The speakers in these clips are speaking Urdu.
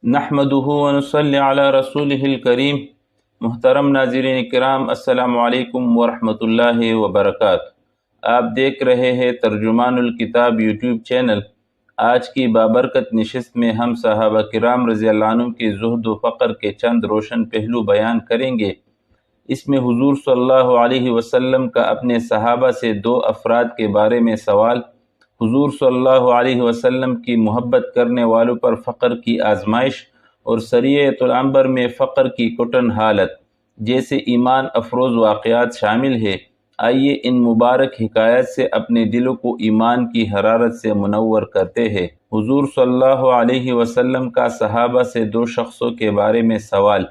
نحمدہ ونصلی علی رسولہ الکریم۔ محترم ناظرین کرام، السلام علیکم ورحمۃ اللہ وبرکاتہ۔ آپ دیکھ رہے ہیں ترجمان الکتاب یوٹیوب چینل۔ آج کی بابرکت نشست میں ہم صحابہ کرام رضی اللہ عنہم کے زہد و فقر کے چند روشن پہلو بیان کریں گے۔ اس میں حضور صلی اللہ علیہ وسلم کا اپنے صحابہ سے دو افراد کے بارے میں سوال، حضور صلی اللہ علیہ وسلم کی محبت کرنے والوں پر فقر کی آزمائش، اور سریۃ العنبر میں فقر کی کٹن حالت جیسے ایمان افروز واقعات شامل ہے۔ آئیے ان مبارک حکایت سے اپنے دلوں کو ایمان کی حرارت سے منور کرتے ہیں۔ حضور صلی اللہ علیہ وسلم کا صحابہ سے دو شخصوں کے بارے میں سوال۔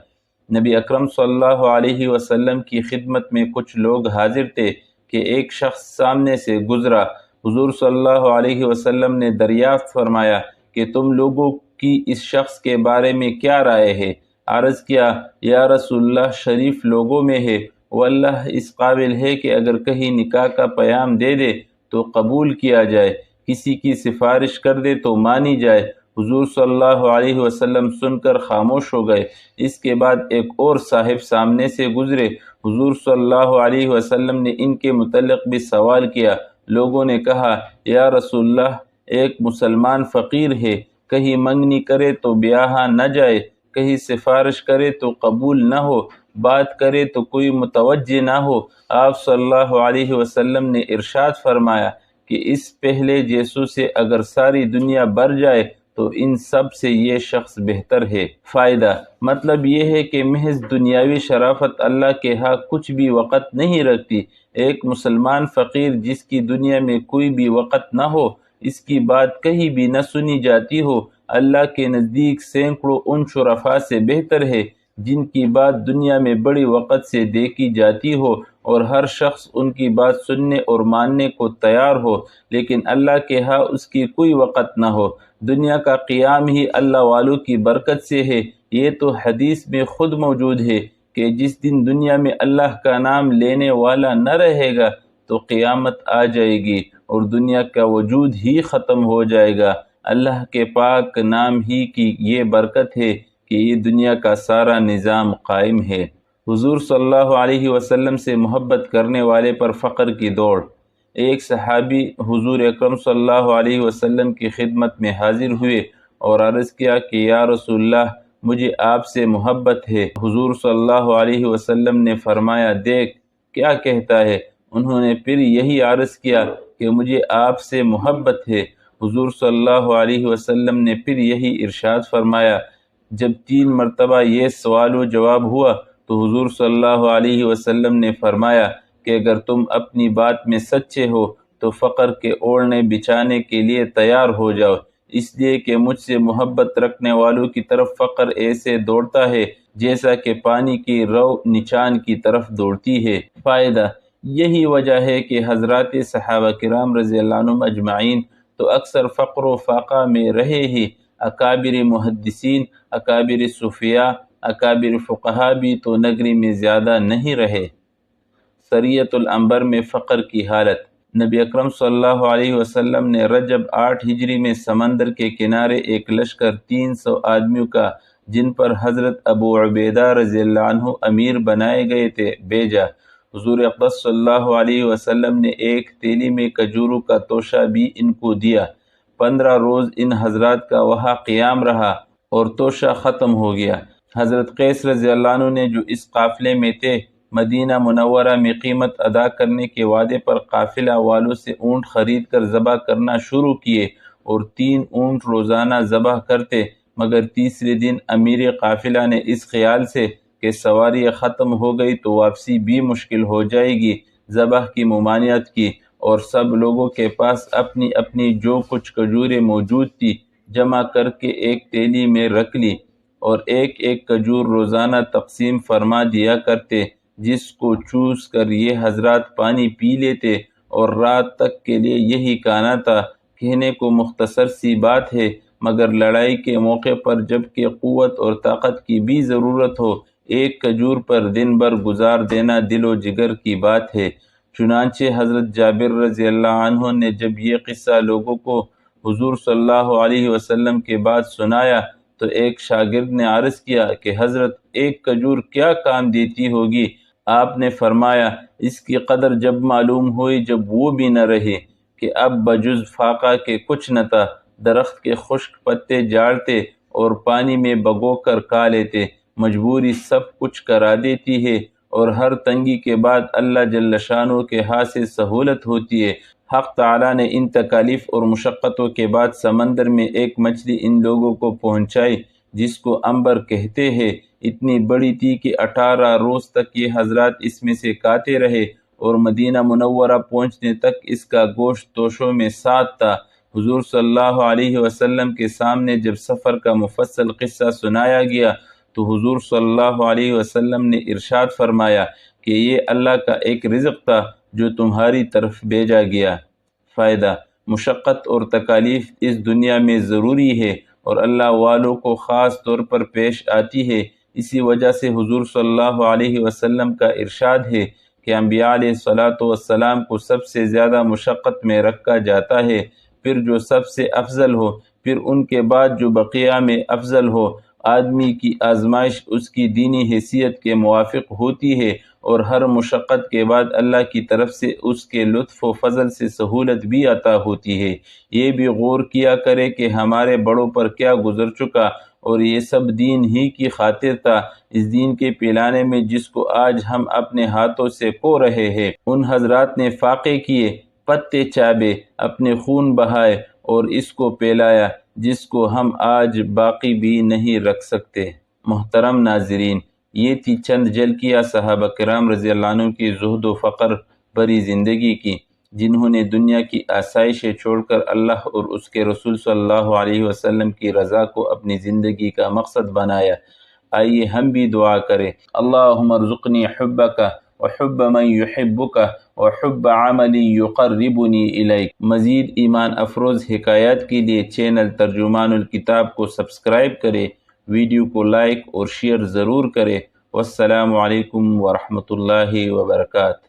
نبی اکرم صلی اللہ علیہ وسلم کی خدمت میں کچھ لوگ حاضر تھے کہ ایک شخص سامنے سے گزرا۔ حضور صلی اللہ علیہ وسلم نے دریافت فرمایا کہ تم لوگوں کی اس شخص کے بارے میں کیا رائے ہے؟ عرض کیا، یا رسول اللہ، شریف لوگوں میں ہے، واللہ اس قابل ہے کہ اگر کہیں نکاح کا پیام دے دے تو قبول کیا جائے، کسی کی سفارش کر دے تو مانی جائے۔ حضور صلی اللہ علیہ وسلم سن کر خاموش ہو گئے۔ اس کے بعد ایک اور صاحب سامنے سے گزرے۔ حضور صلی اللہ علیہ وسلم نے ان کے متعلق بھی سوال کیا۔ لوگوں نے کہا، یا رسول اللہ، ایک مسلمان فقیر ہے، کہیں منگنی کرے تو بیاہ نہ جائے، کہیں سفارش کرے تو قبول نہ ہو، بات کرے تو کوئی متوجہ نہ ہو۔ آپ صلی اللہ علیہ وسلم نے ارشاد فرمایا کہ اس پہلے جیسو سے اگر ساری دنیا بر جائے تو ان سب سے یہ شخص بہتر ہے۔ فائدہ، مطلب یہ ہے کہ محض دنیاوی شرافت اللہ کے ہاں کچھ بھی وقت نہیں رکھتی۔ ایک مسلمان فقیر جس کی دنیا میں کوئی بھی وقت نہ ہو، اس کی بات کہیں بھی نہ سنی جاتی ہو، اللہ کے نزدیک سینکڑوں ان شرفاء سے بہتر ہے جن کی بات دنیا میں بڑی وقت سے دیکھی جاتی ہو اور ہر شخص ان کی بات سننے اور ماننے کو تیار ہو، لیکن اللہ کے ہاں اس کی کوئی وقت نہ ہو۔ دنیا کا قیام ہی اللہ والوں کی برکت سے ہے۔ یہ تو حدیث میں خود موجود ہے کہ جس دن دنیا میں اللہ کا نام لینے والا نہ رہے گا تو قیامت آ جائے گی اور دنیا کا وجود ہی ختم ہو جائے گا۔ اللہ کے پاک نام ہی کی یہ برکت ہے کہ یہ دنیا کا سارا نظام قائم ہے۔ حضور صلی اللہ علیہ وسلم سے محبت کرنے والے پر فقر کی دوڑ۔ ایک صحابی حضور اکرم صلی اللہ علیہ وسلم کی خدمت میں حاضر ہوئے اور عرض کیا کہ یا رسول اللہ، مجھے آپ سے محبت ہے۔ حضور صلی اللہ علیہ وسلم نے فرمایا، دیکھ کیا کہتا ہے۔ انہوں نے پھر یہی عرض کیا کہ مجھے آپ سے محبت ہے۔ حضور صلی اللہ علیہ وسلم نے پھر یہی ارشاد فرمایا۔ جب 3 مرتبہ یہ سوال و جواب ہوا تو حضور صلی اللہ علیہ وسلم نے فرمایا کہ اگر تم اپنی بات میں سچے ہو تو فقر کے اوڑھنے بچھانے کے لیے تیار ہو جاؤ، اس لیے کہ مجھ سے محبت رکھنے والوں کی طرف فقر ایسے دوڑتا ہے جیسا کہ پانی کی رو نچان کی طرف دوڑتی ہے۔ فائدہ، یہی وجہ ہے کہ حضرات صحابہ کرام رضی اللہ عنہم اجمعین تو اکثر فقر و فاقہ میں رہے ہی، اکابر محدثین، اکابر صوفیاء، اکابر فقہا بھی تو نگری میں زیادہ نہیں رہے۔ سریۃ العنبر میں فقر کی حالت۔ نبی اکرم صلی اللہ علیہ وسلم نے رجب 8 ہجری میں سمندر کے کنارے ایک لشکر 300 آدمیوں کا، جن پر حضرت ابو عبیدہ رضی اللہ عنہ امیر بنائے گئے تھے، بھیجا۔ حضور اقدس صلی اللہ علیہ وسلم نے ایک تیلی میں کھجوروں کا توشہ بھی ان کو دیا۔ 15 روز ان حضرات کا وہاں قیام رہا اور توشہ ختم ہو گیا۔ حضرت قیس رضی اللہ عنہ نے جو اس قافلے میں تھے، مدینہ منورہ میں قیمت ادا کرنے کے وعدے پر قافلہ والوں سے اونٹ خرید کر ذبح کرنا شروع کیے اور 3 اونٹ روزانہ ذبح کرتے، مگر تیسرے دن امیر قافلہ نے اس خیال سے کہ سواری ختم ہو گئی تو واپسی بھی مشکل ہو جائے گی، ذبح کی ممانعت کی اور سب لوگوں کے پاس اپنی اپنی جو کچھ کھجوریں موجود تھی جمع کر کے ایک تیلی میں رکھ لی اور ایک ایک کھجور روزانہ تقسیم فرما دیا کرتے، جس کو چوس کر یہ حضرات پانی پی لیتے اور رات تک کے لیے یہی کھانا تھا۔ کہنے کو مختصر سی بات ہے، مگر لڑائی کے موقع پر جب کہ قوت اور طاقت کی بھی ضرورت ہو، ایک کھجور پر دن بھر گزار دینا دل و جگر کی بات ہے۔ چنانچہ حضرت جابر رضی اللہ عنہ نے جب یہ قصہ لوگوں کو حضور صلی اللہ علیہ وسلم کے بعد سنایا تو ایک شاگرد نے عرض کیا کہ حضرت ایک کھجور کیا کام دیتی ہوگی؟ آپ نے فرمایا اس کی قدر جب معلوم ہوئی جب وہ بھی نہ رہے کہ اب بجز فاقہ کے کچھ نہ تھا، درخت کے خشک پتے جاڑتے اور پانی میں بگو کر کھا لیتے، مجبوری سب کچھ کرا دیتی ہے، اور ہر تنگی کے بعد اللہ جل شانہ کے ہاتھ سے سہولت ہوتی ہے۔ حق تعالیٰ نے ان تکالیف اور مشقتوں کے بعد سمندر میں ایک مچھلی ان لوگوں کو پہنچائی جس کو عنبر کہتے ہیں، اتنی بڑی تھی کہ 18 روز تک یہ حضرات اس میں سے کھاتے رہے، اور مدینہ منورہ پہنچنے تک اس کا گوشت توشوں میں ساتھ تھا۔ حضور صلی اللہ علیہ وسلم کے سامنے جب سفر کا مفصل قصہ سنایا گیا تو حضور صلی اللہ علیہ وسلم نے ارشاد فرمایا کہ یہ اللہ کا ایک رزق تھا جو تمہاری طرف بھیجا گیا۔ فائدہ: مشقت اور تکالیف اس دنیا میں ضروری ہے اور اللہ والوں کو خاص طور پر پیش آتی ہے۔ اسی وجہ سے حضور صلی اللہ علیہ وسلم کا ارشاد ہے کہ انبیاء علیہ الصلاۃ والسلام کو سب سے زیادہ مشقت میں رکھا جاتا ہے، پھر جو سب سے افضل ہو، پھر ان کے بعد جو بقیہ میں افضل ہو۔ آدمی کی آزمائش اس کی دینی حیثیت کے موافق ہوتی ہے، اور ہر مشقت کے بعد اللہ کی طرف سے اس کے لطف و فضل سے سہولت بھی عطا ہوتی ہے۔ یہ بھی غور کیا کرے کہ ہمارے بڑوں پر کیا گزر چکا، اور یہ سب دین ہی کی خاطر تھا۔ اس دین کے پلانے میں جس کو آج ہم اپنے ہاتھوں سے کو رہے ہیں، ان حضرات نے فاقے کیے، پتے چابے، اپنے خون بہائے اور اس کو پلایا جس کو ہم آج باقی بھی نہیں رکھ سکتے۔ محترم ناظرین، یہ تھی چند جھلکیاں صحابہ کرام رضی اللہ عنہ کی زہد و فقر بری زندگی کی، جنہوں نے دنیا کی آسائشیں چھوڑ کر اللہ اور اس کے رسول صلی اللہ علیہ وسلم کی رضا کو اپنی زندگی کا مقصد بنایا۔ آئیے ہم بھی دعا کریں: اللہم ارزقنی حبک وحب من یحبک وحب عمل یقربنی الیک۔ مزید ایمان افروز حکایات کے لیے چینل ترجمان الکتاب کو سبسکرائب کریں، ویڈیو کو لائک اور شیئر ضرور کریں۔ والسلام علیکم ورحمۃ اللہ وبرکاتہ۔